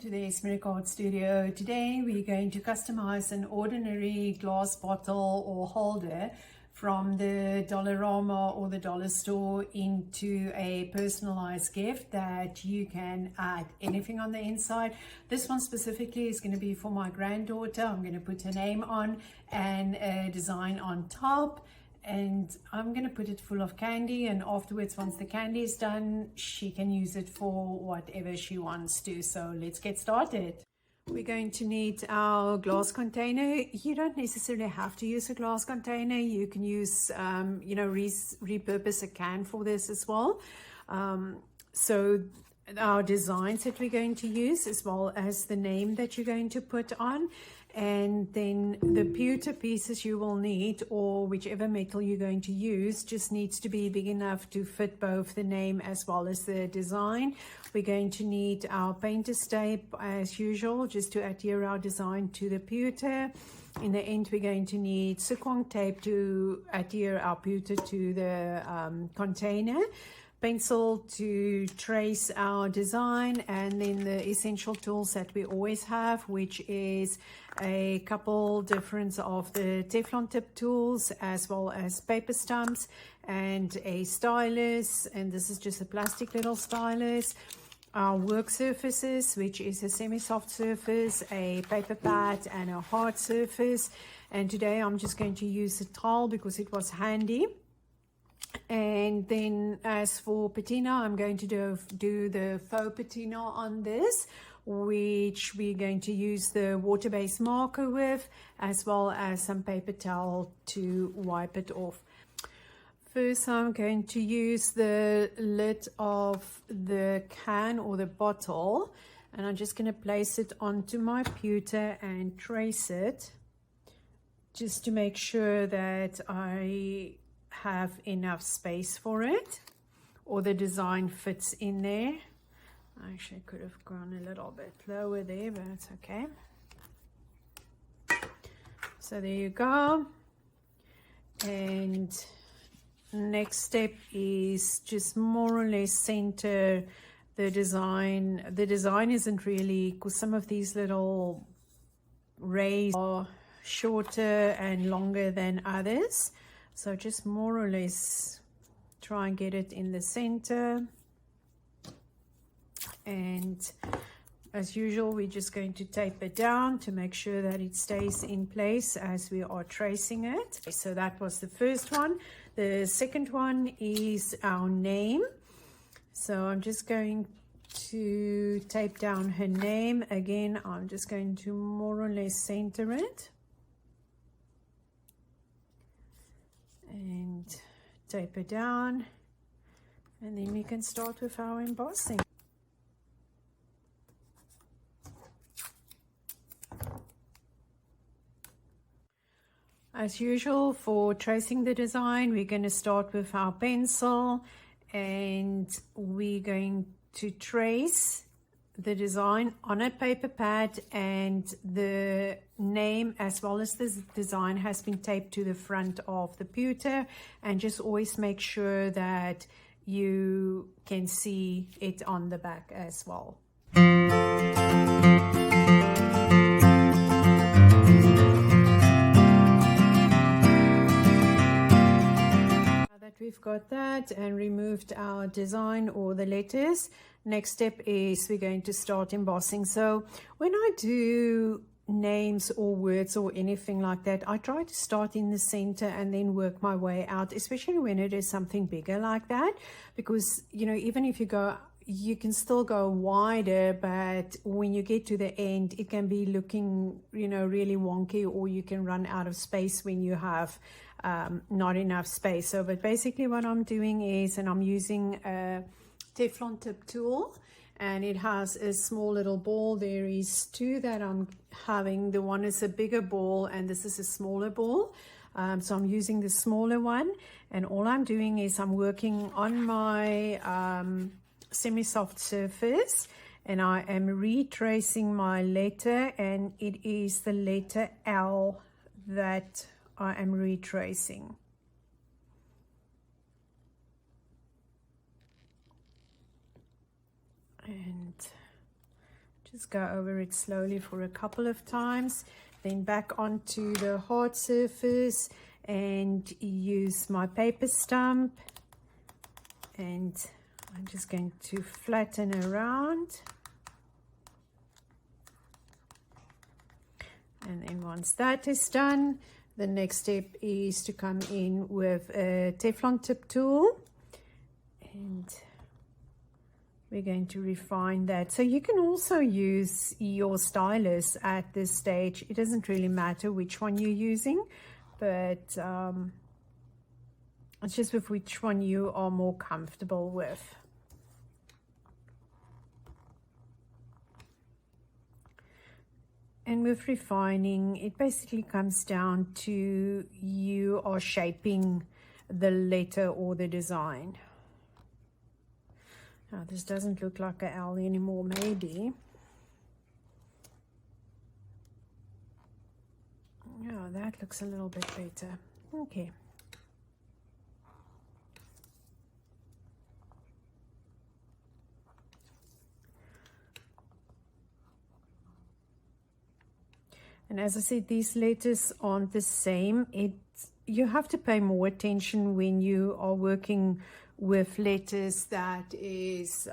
to the Esmeralda Card Studio. Today we're going to customize an ordinary glass bottle or holder from the Dollarama or the dollar store into a personalized gift that you can add anything on the inside. This one specifically is going to be for my granddaughter. I'm going to put her name on and a design on top. And I'm going to put it full of candy, and afterwards, once the candy is done, she can use it for whatever she wants to. So let's get started. We're going to need our glass container. You don't necessarily have to use a glass container. You can use, repurpose a can for this as well. So our designs that we're going to use, as well as the name that you're going to put on. And then the pewter pieces you will need, or whichever metal you're going to use, just needs to be big enough to fit both the name as well as the design. We're going to need our painter's tape as usual, just to adhere our design to the pewter. In the end, we're going to need Sookwang tape to adhere our pewter to the container. Pencil to trace our design, and then the essential tools that we always have, which is a couple different of the Teflon tip tools, as well as paper stumps and a stylus, and this is just a plastic little stylus. Our work surfaces, which is a semi-soft surface, a paper pad, and a hard surface. And today I'm just going to use a towel because it was handy. And then as for patina, I'm going to do the faux patina on this, which we're going to use the water-based marker with, as well as some paper towel to wipe it off. First, I'm going to use the lid of the can or the bottle, and I'm just going to place it onto my pewter and trace it, just to make sure that I have enough space for it, or the design fits in there. Actually, I could have gone a little bit lower there, but it's okay. So there you go. And next step is just more or less center the design. The design isn't really, because some of these little rays are shorter and longer than others. So just more or less try and get it in the center. And as usual, we're just going to tape it down to make sure that it stays in place as we are tracing it. So that was the first one. The second one is our name. So I'm just going to tape down her name. Again, I'm just going to more or less center it. And tape it down, and then we can start with our embossing. As usual, for tracing the design, we're going to start with our pencil, and we're going to trace the design on a paper pad, and the name as well as the design has been taped to the front of the pewter. And just always make sure that you can see it on the back as well. We've got that and removed our design or the letters. Next step is we're going to start embossing. So when I do names or words or anything like that, I try to start in the center and then work my way out, especially when it is something bigger like that, because even if you can still go wider, but when you get to the end, it can be looking really wonky, or you can run out of space when you have not enough space. So but basically what I'm doing is, and I'm using a Teflon tip tool, and it has a small little ball. There is two that I'm having. The one is a bigger ball, and this is a smaller ball. So I'm using the smaller one, and all I'm doing is I'm working on my semi-soft surface, and I am retracing my letter, and it is the letter L that I am retracing. And Just go over it slowly for a couple of times, then back onto the hard surface and use my paper stump, and I'm just going to flatten around. And then once that is done, the next step is to come in with a Teflon tip tool, and we're going to refine that. So you can also use your stylus at this stage. It doesn't really matter which one you're using, but it's just with which one you are more comfortable with. And with refining, it basically comes down to you are shaping the letter or the design. Now, this doesn't look like an L anymore, maybe. Yeah, that looks a little bit better. Okay. And as I said, these letters aren't the same. You have to pay more attention when you are working with letters that is,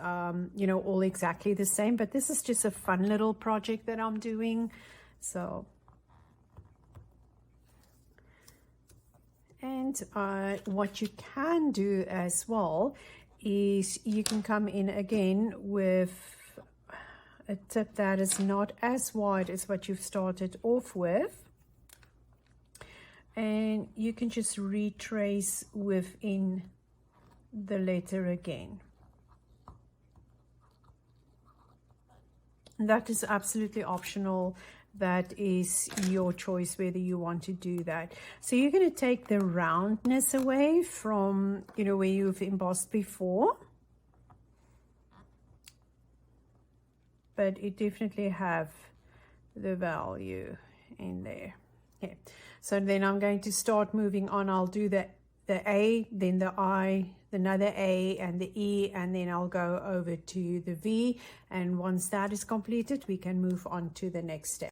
you know, all exactly the same. But this is just a fun little project that I'm doing. So, and what you can do as well is you can come in again with a tip that is not as wide as what you've started off with, and you can just retrace within the letter again. That is absolutely optional. That is your choice whether you want to do that. So you're going to take the roundness away from, you know, where you've embossed before, but it definitely have the value in there. Okay, so then I'm going to start moving on. I'll do the A, then the I, another A and the E, and then I'll go over to the V. And once that is completed, we can move on to the next step.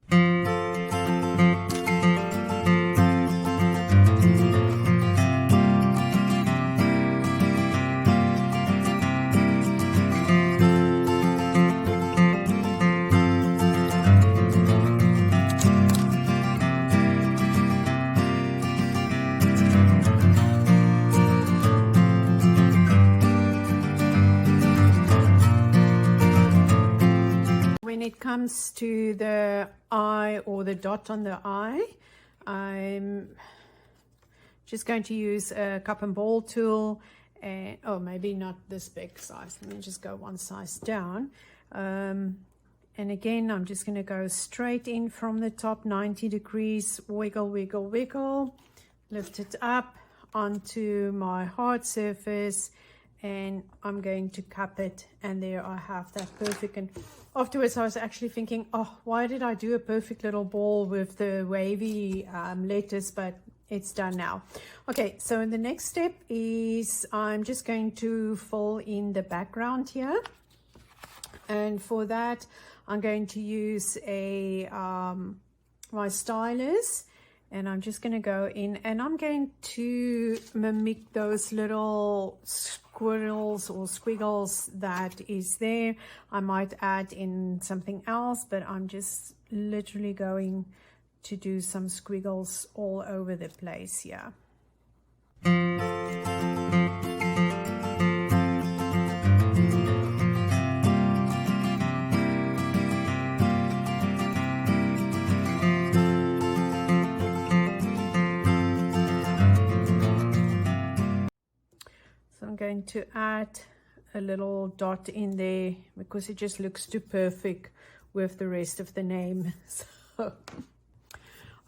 When it comes to the I or the dot on the I, I'm just going to use a cup and ball tool, and oh, maybe not this big size. Let me just go one size down. And again, I'm just going to go straight in from the top, 90 degrees, wiggle, wiggle, wiggle, lift it up onto my hard surface, and I'm going to cup it, and there I have that perfect. And afterwards I was actually thinking, oh, why did I do a perfect little ball with the wavy letters? But it's done now. Okay, so the next step is I'm just going to fill in the background here, and for that I'm going to use a my stylus, and I'm just going to go in and I'm going to mimic those little squirrels or squiggles that is there. I might add in something else, but I'm just literally going to do some squiggles all over the place here. I'm going to add a little dot in there because it just looks too perfect with the rest of the name. So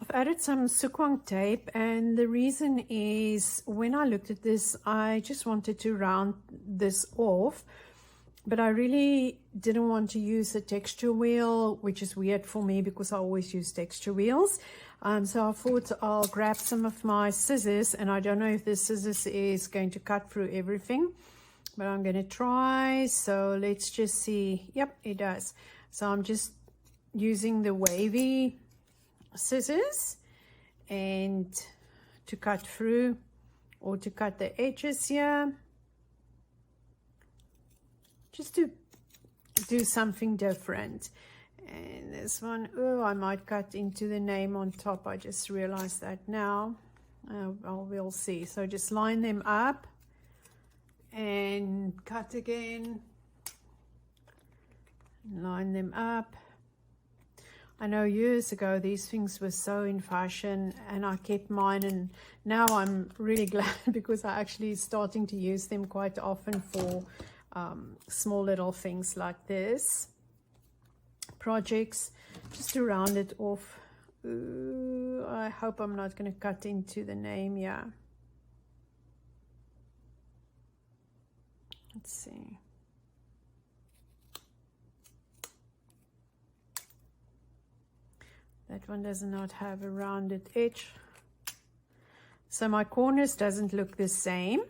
I've added some Sookwang tape, and the reason is when I looked at this, I just wanted to round this off, but I really didn't want to use a texture wheel, which is weird for me because I always use texture wheels. So I thought I'll grab some of my scissors, and I don't know if this scissors is going to cut through everything, but I'm going to try. So let's just see. Yep, it does. So I'm just using the wavy scissors and to cut through or to cut the edges here, just to do something different. And this one, oh, I might cut into the name on top. I just realized that now. We'll see. So just line them up and cut again. Line them up. I know years ago these things were so in fashion, and I kept mine, and now I'm really glad because I actually starting to use them quite often for small little things like this, projects, just to round it off. Ooh, I hope I'm not going to cut into the name. Yeah, let's see. That one does not have a rounded edge, so my corners doesn't look the same.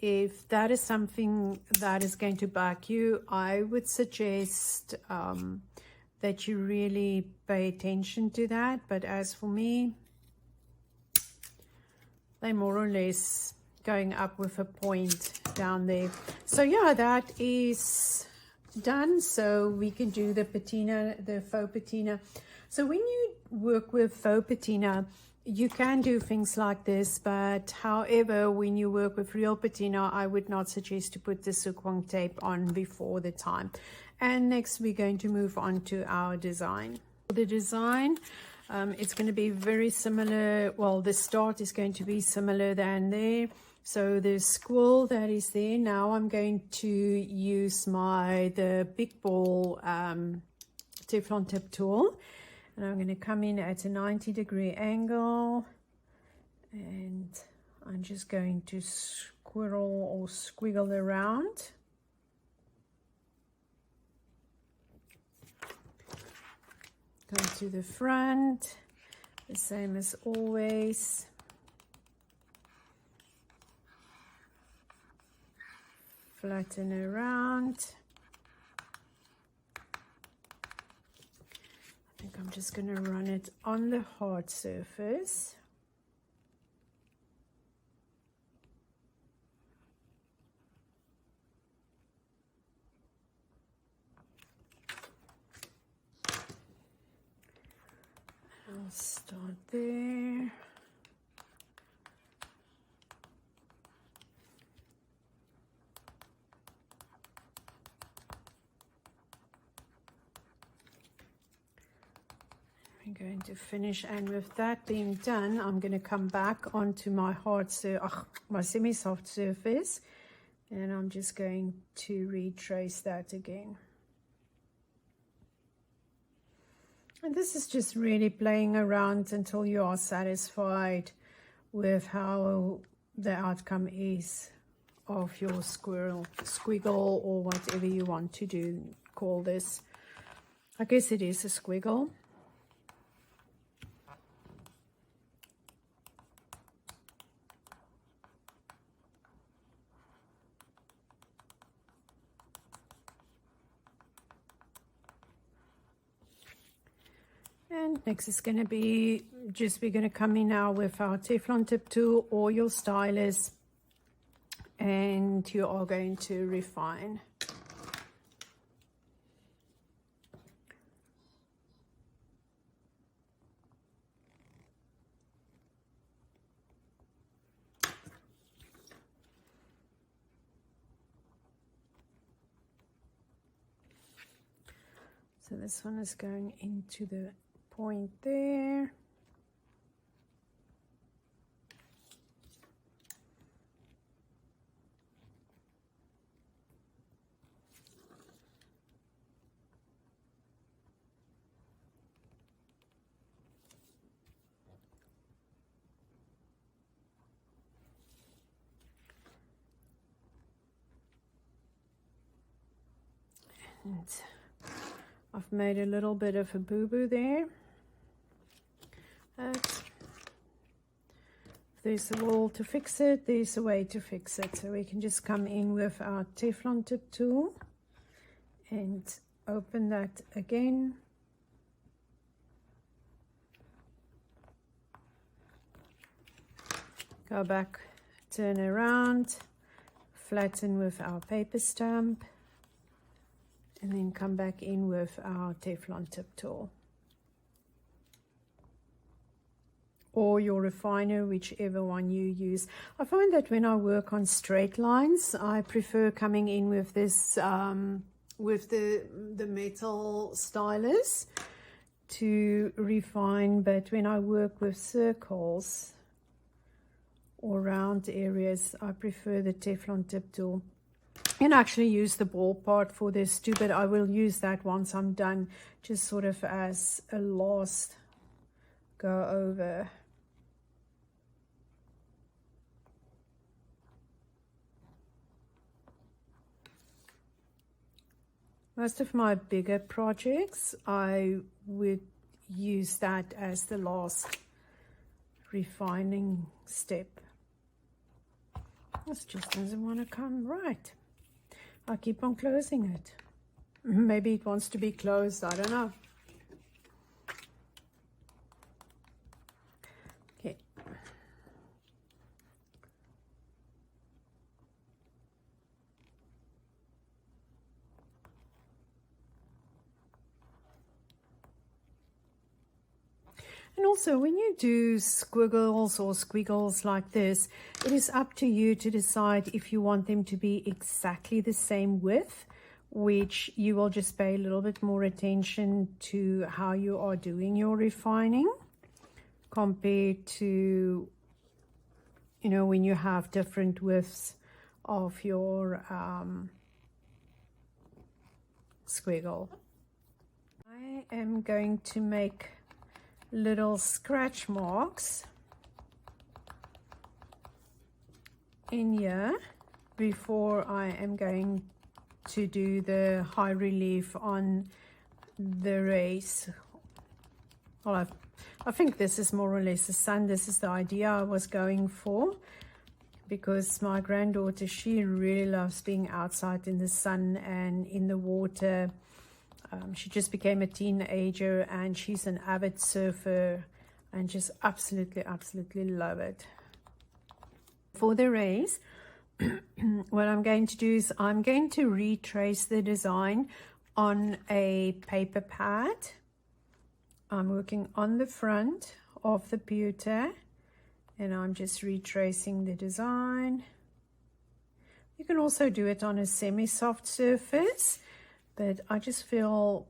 If that is something that is going to bug you, I would suggest that you really pay attention to that. But as for me, they're more or less going up with a point down there. So yeah, that is done. So we can do the patina, the faux patina. So when you work with faux patina, you can do things like this, but however, when you work with real patina, I would not suggest to put the Sookwang tape on before the time. And next we're going to move on to our design. The design, it's going to be very similar. Well, the start is going to be similar than there. So the squill that is there, now I'm going to use the big ball Teflon tip tool. And I'm going to come in at a 90-degree angle, and I'm just going to squirrel or squiggle around. Go to the front, the same as always. Flatten around. I think I'm just going to run it on the hard surface. I'll start there. I'm going to finish, and with that being done, I'm going to come back onto my my semi-soft surface, and I'm just going to retrace that again. And this is just really playing around until you are satisfied with how the outcome is of your squiggle, or whatever you want to call this. I guess it is a squiggle. And next is going to be we're going to come in now with our Teflon tip tool or your stylus, and you are going to refine. So this one is going into the point there. And I've made a little bit of a boo-boo there. If there's a wall to fix it, there's a way to fix it. So we can just come in with our Teflon tip tool and open that again. Go back, turn around, flatten with our paper stamp, and then come back in with our Teflon tip tool. Or your refiner, whichever one you use. I find that when I work on straight lines, I prefer coming in with this, with the metal stylus to refine, but when I work with circles or round areas, I prefer the Teflon tip tool. You can actually use the ball part for this too, but I will use that once I'm done, just sort of as a last go over. Most of my bigger projects, I would use that as the last refining step. This just doesn't want to come right. I keep on closing it. Maybe it wants to be closed, I don't know. Okay. And also, when you do squiggles or squiggles like this, it is up to you to decide if you want them to be exactly the same width, which you will just pay a little bit more attention to how you are doing your refining compared to, you know, when you have different widths of your squiggle. I am going to make little scratch marks in here before I am going to do the high relief on the race. Well, I think this is more or less the sun. This is the idea I was going for, because my granddaughter, she really loves being outside in the sun and in the water. She just became a teenager and she's an avid surfer and just absolutely love it. For the race, what I'm going to do is I'm going to retrace the design on a paper pad. I'm working on the front of the pewter and I'm just retracing the design. You can also do it on a semi-soft surface, but I just feel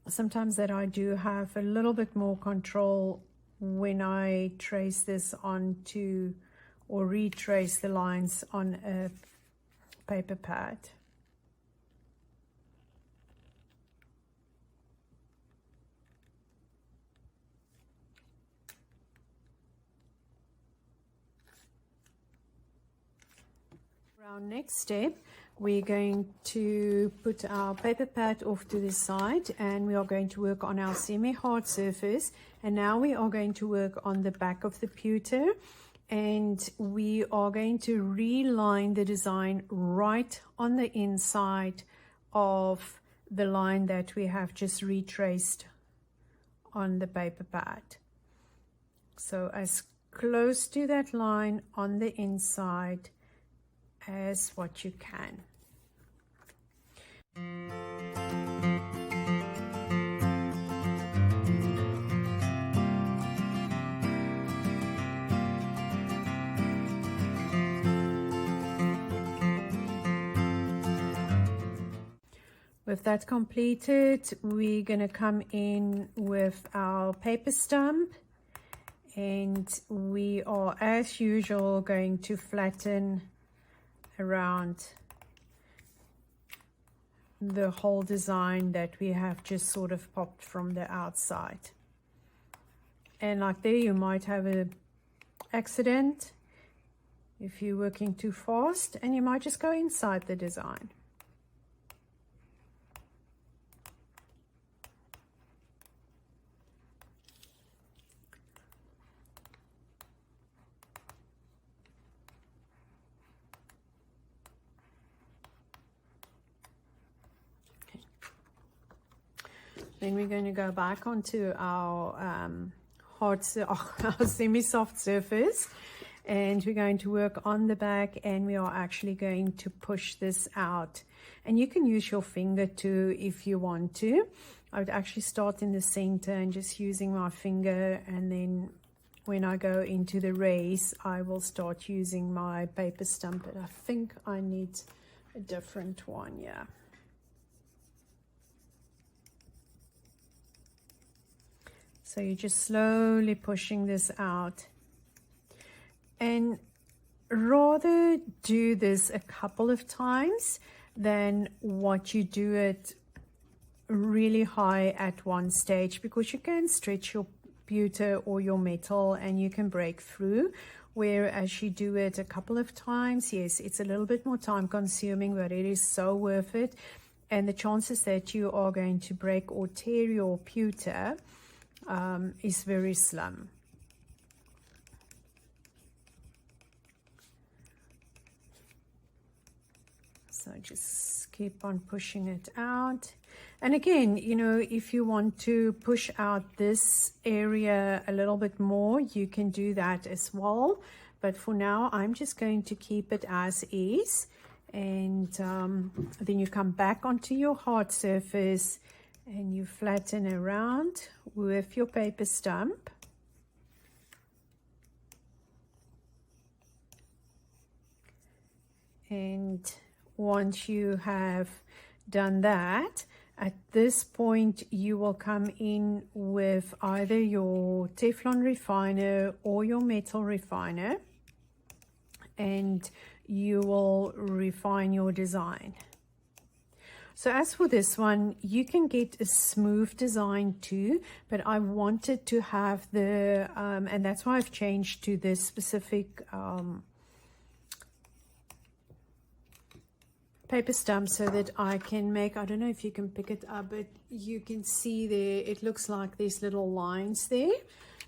sometimes that I do have a little bit more control when I trace this onto or retrace the lines on a paper pad. For our next step, we're going to put our paper pad off to the side and we are going to work on our semi-hard surface. And now we are going to work on the back of the pewter and we are going to reline the design right on the inside of the line that we have just retraced on the paper pad. So as close to that line on the inside as what you can. With that completed, we're going to come in with our paper stamp and we are as usual going to flatten around the whole design that we have just sort of popped from the outside. And like there, you might have an accident if you're working too fast and you might just go inside the design. Then we're going to go back onto our our semi-soft surface, and we're going to work on the back, and we are actually going to push this out. And you can use your finger too if you want to. I would actually start in the center and just using my finger, and then when I go into the race, I will start using my paper stump. But I think I need a different one, yeah. So you're just slowly pushing this out. And rather do this a couple of times than what you do it really high at one stage, because you can stretch your pewter or your metal and you can break through. Whereas you do it a couple of times, yes, it's a little bit more time consuming, but it is so worth it. And the chances that you are going to break or tear your pewter is very slim. So just keep on pushing it out. And again, you know, if you want to push out this area a little bit more, you can do that as well. But for now, I'm just going to keep it as is. And then you come back onto your hard surface and you flatten around with your paper stump. And once you have done that, at this point you will come in with either your Teflon refiner or your metal refiner, and you will refine your design. So as for this one, you can get a smooth design too, but I wanted to have the and that's why I've changed to this specific paper stump, so that I can make, I don't know if you can pick it up, but you can see there, it looks like these little lines there,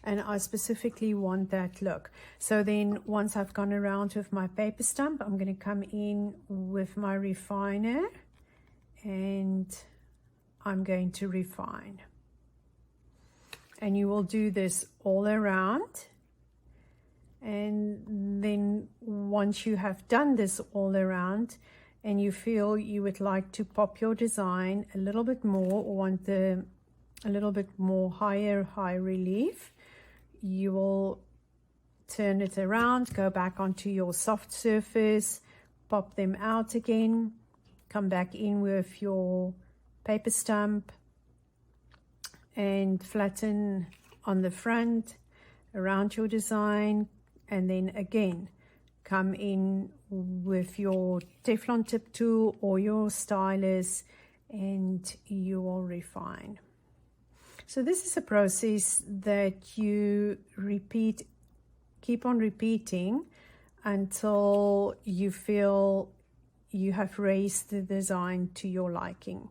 and I specifically want that look. So then once I've gone around with my paper stump, I'm going to come in with my refiner and I'm going to refine. And you will do this all around. And then once you have done this all around, and you feel you would like to pop your design a little bit more, or want a little bit more high relief, you will turn it around, go back onto your soft surface, pop them out again, come back in with your paper stump and flatten on the front around your design, and then again come in with your Teflon tip tool or your stylus and you will refine. So this is a process that you keep on repeating until you feel you have raised the design to your liking.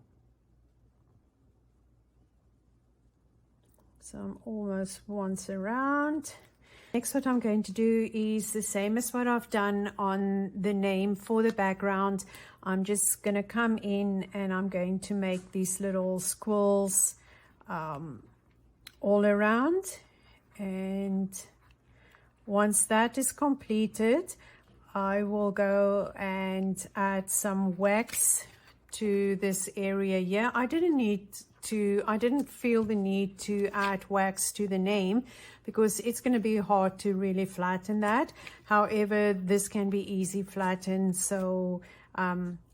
So I'm almost once around. Next, what I'm going to do is the same as what I've done on the name for the background. I'm just going to come in and I'm going to make these little squirrels all around. And once that is completed, I will go and add some wax to this area here. I didn't feel the need to add wax to the name because it's going to be hard to really flatten that. However, this can be easy flattened. So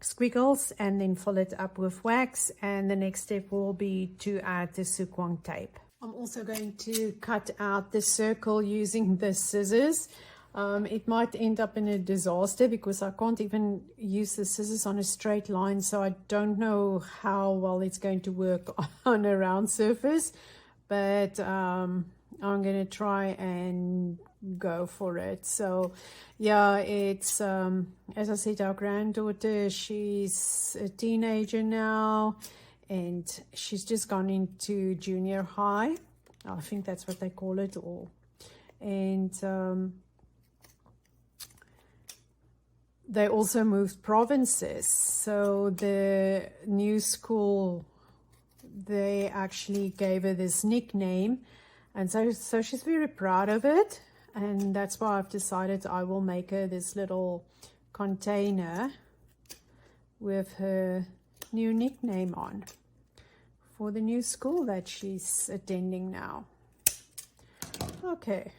squiggles and then fill it up with wax. And the next step will be to add the Sookwang tape. I'm also going to cut out the circle using the scissors. It might end up in a disaster because I can't even use the scissors on a straight line, so I don't know how well it's going to work on a round surface, but I'm going to try and go for it. So yeah, it's as I said, our granddaughter, she's a teenager now and she's just gone into junior high. I think that's what they call it, and they also moved provinces, so the new school they actually gave her this nickname, and so she's very proud of it, and that's why I've decided I will make her this little container with her new nickname on for the new school that she's attending now. Okay,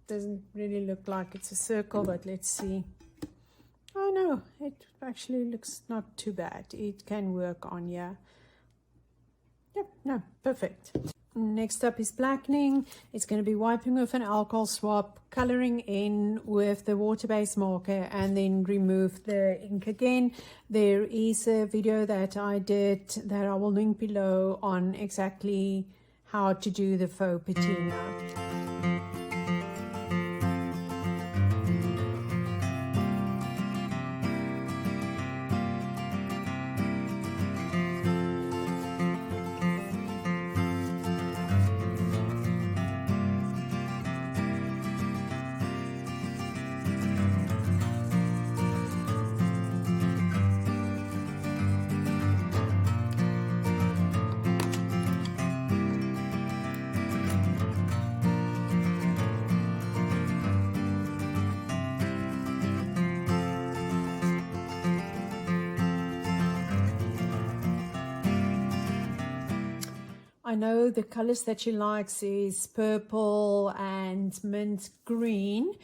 doesn't really look like it's a circle, but let's see. Oh no, it actually looks not too bad. It can work on here. Yep, no, perfect. Next up is blackening. It's going to be wiping with an alcohol swab, coloring in with the water-based marker, and then remove the ink again. There is a video that I did that I will link below on exactly how to do the faux patina. I know the colors that she likes is purple and mint green,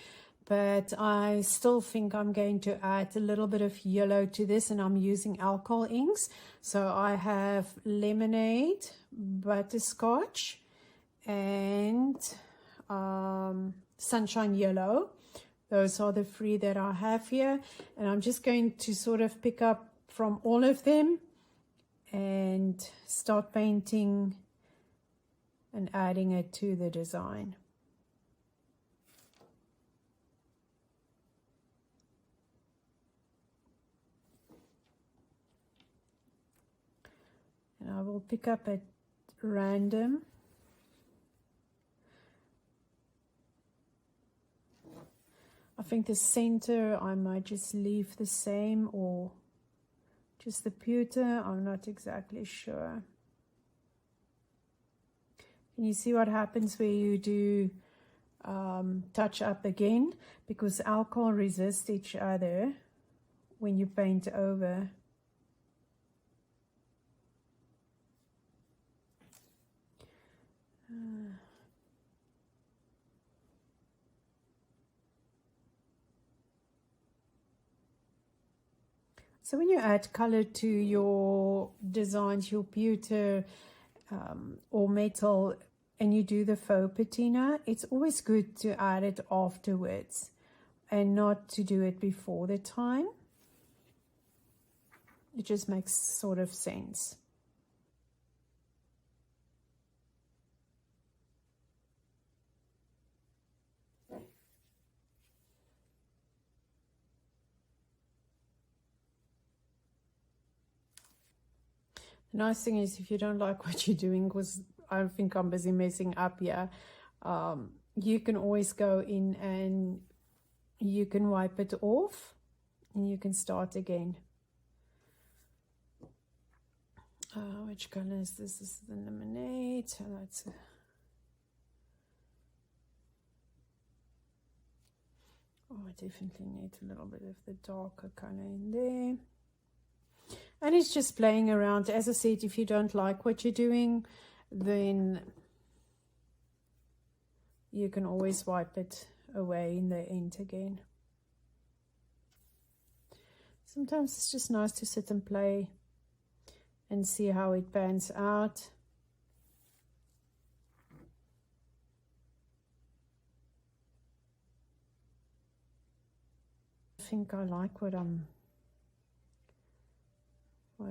but I still think I'm going to add a little bit of yellow to this, and I'm using alcohol inks. So I have lemonade, butterscotch, and sunshine yellow. Those are the three that I have here, and I'm just going to sort of pick up from all of them and start painting and adding it to the design. And I will pick up at random. I think the center I might just leave the same, or just the pewter. I'm not exactly sure. Can you see what happens where you do touch up again? Because alcohol resists each other when you paint over. So when you add color to your designs, your pewter or metal, and you do the faux patina, it's always good to add it afterwards and not to do it before the time. It just makes sort of sense. The nice thing is, if you don't like what you're doing, because I think I'm busy messing up here, you can always go in and you can wipe it off and you can start again. Which color is this? This is the lemonade. So that's I definitely need a little bit of the darker color in there. And it's just playing around. As I said, if you don't like what you're doing, then you can always wipe it away in the end again. Sometimes it's just nice to sit and play and see how it pans out. I think I like what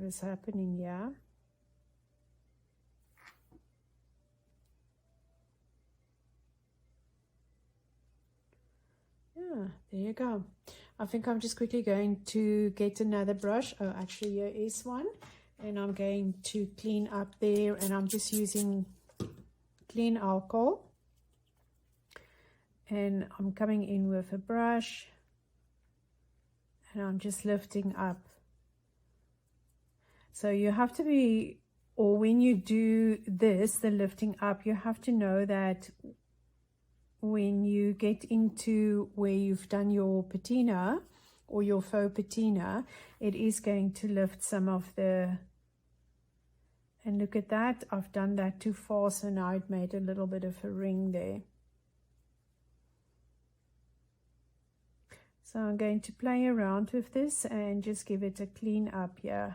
is happening here. Yeah, there you go. I think I'm just quickly going to get another brush. Oh, actually here is one, and I'm going to clean up there, and I'm just using clean alcohol, and I'm coming in with a brush, and I'm just lifting up. So you have to be or when you do this, the lifting up, you have to know that when you get into where you've done your patina or your faux patina, it is going to lift some of the, and look at that, I've done that too far, so now it made a little bit of a ring there. So I'm going to play around with this and just give it a clean up here.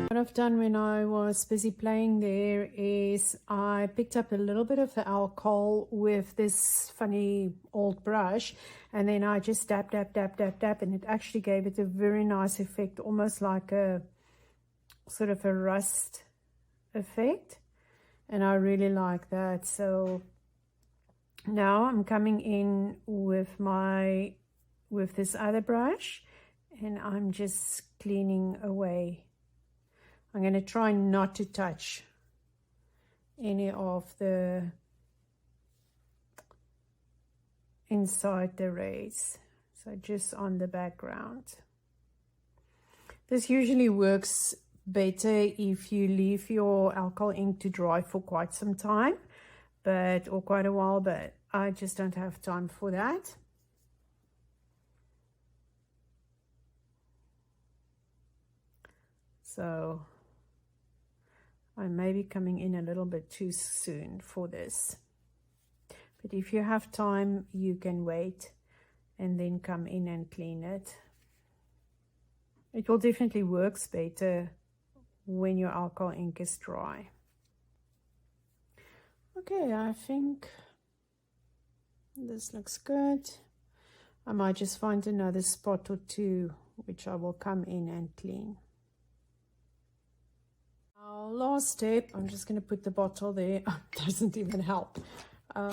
What I've done when I was busy playing there is I picked up a little bit of the alcohol with this funny old brush, and then I just dab, dab, dab, dab, dab, and it actually gave it a very nice effect, almost like a sort of a rust effect, and I really like that. So now I'm coming in with this other brush, and I'm just cleaning away. I'm going to try not to touch any of the inside the rays, so just on the background. This usually works better if you leave your alcohol ink to dry for quite some time, or quite a while, but I just don't have time for that. So I may be coming in a little bit too soon for this, but if you have time, you can wait and then come in and clean it. It will definitely work better when your alcohol ink is dry. Okay, I think this looks good. I might just find another spot or two which I will come in and clean. Our last step, I'm just going to put the bottle there. Doesn't even help. Well,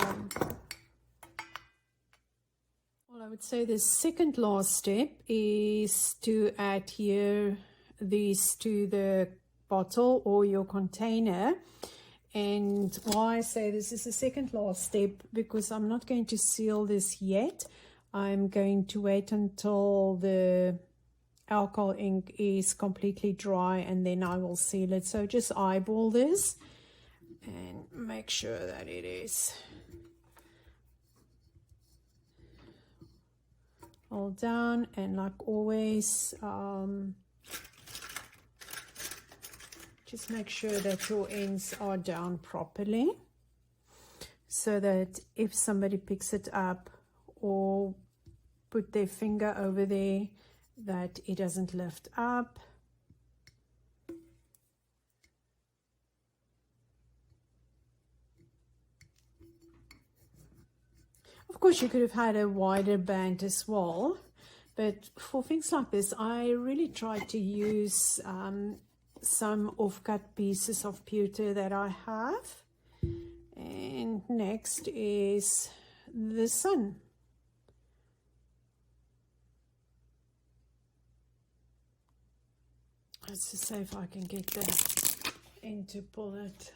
I would say the second last step is to adhere these to the bottle or your container. And why I say this is the second last step, because I'm not going to seal this yet. I'm going to wait until the alcohol ink is completely dry, and then I will seal it. So just eyeball this and make sure that it is all down, and like always, just make sure that your ends are down properly, so that if somebody picks it up or put their finger over there, that it doesn't lift up. Of course, you could have had a wider band as well, but for things like this, I really try to use some off-cut pieces of pewter that I have. And next is the sun. Let's just see if I can get the end to pull it.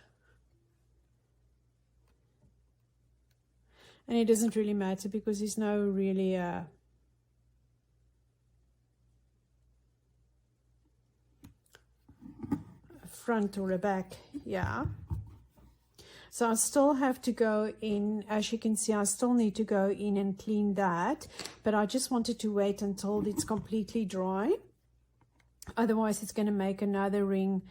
And it doesn't really matter because there's no really a front or a back. Yeah. So I still have to go in, as you can see, I still need to go in and clean that, but I just wanted to wait until it's completely dry. Otherwise it's going to make another ring,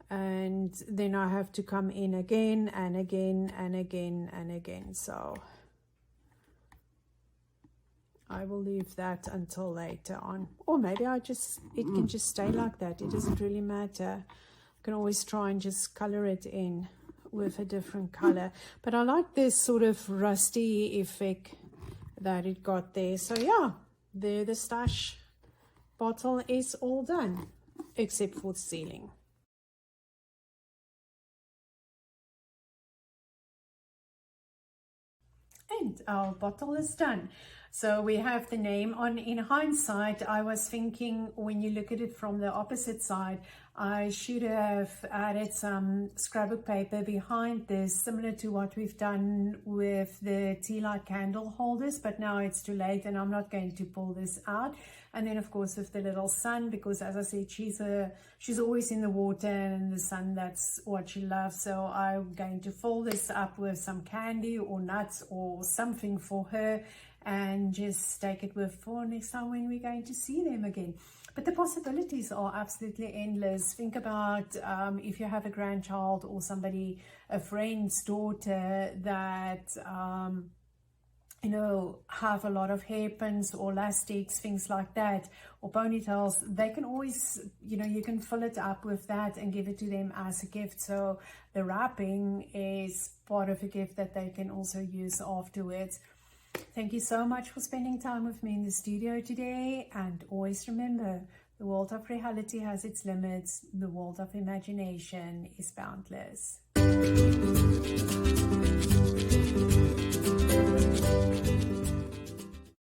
and then I have to come in again and again and again and again. So I will leave that until later on, or maybe it can just stay like that. It doesn't really matter. I can always try and just color it in with a different color, but I like this sort of rusty effect that it got there. So yeah, there the stash bottle is all done, except for sealing. And our bottle is done. So we have the name on. In hindsight, I was thinking, when you look at it from the opposite side, I should have added some scrapbook paper behind this, similar to what we've done with the tea light candle holders, but now it's too late and I'm not going to pull this out. And then of course with the little sun, because as I said, she's always in the water and the sun, that's what she loves. So I'm going to fold this up with some candy or nuts or something for her and just take it with for next time when we're going to see them again. But the possibilities are absolutely endless. Think about if you have a grandchild or somebody, a friend's daughter that, you know, have a lot of hairpins or elastics, things like that, or ponytails. They can always, you know, you can fill it up with that and give it to them as a gift. So the wrapping is part of a gift that they can also use afterwards. Thank you so much for spending time with me in the studio today, and always remember, the world of reality has its limits, the world of imagination is boundless.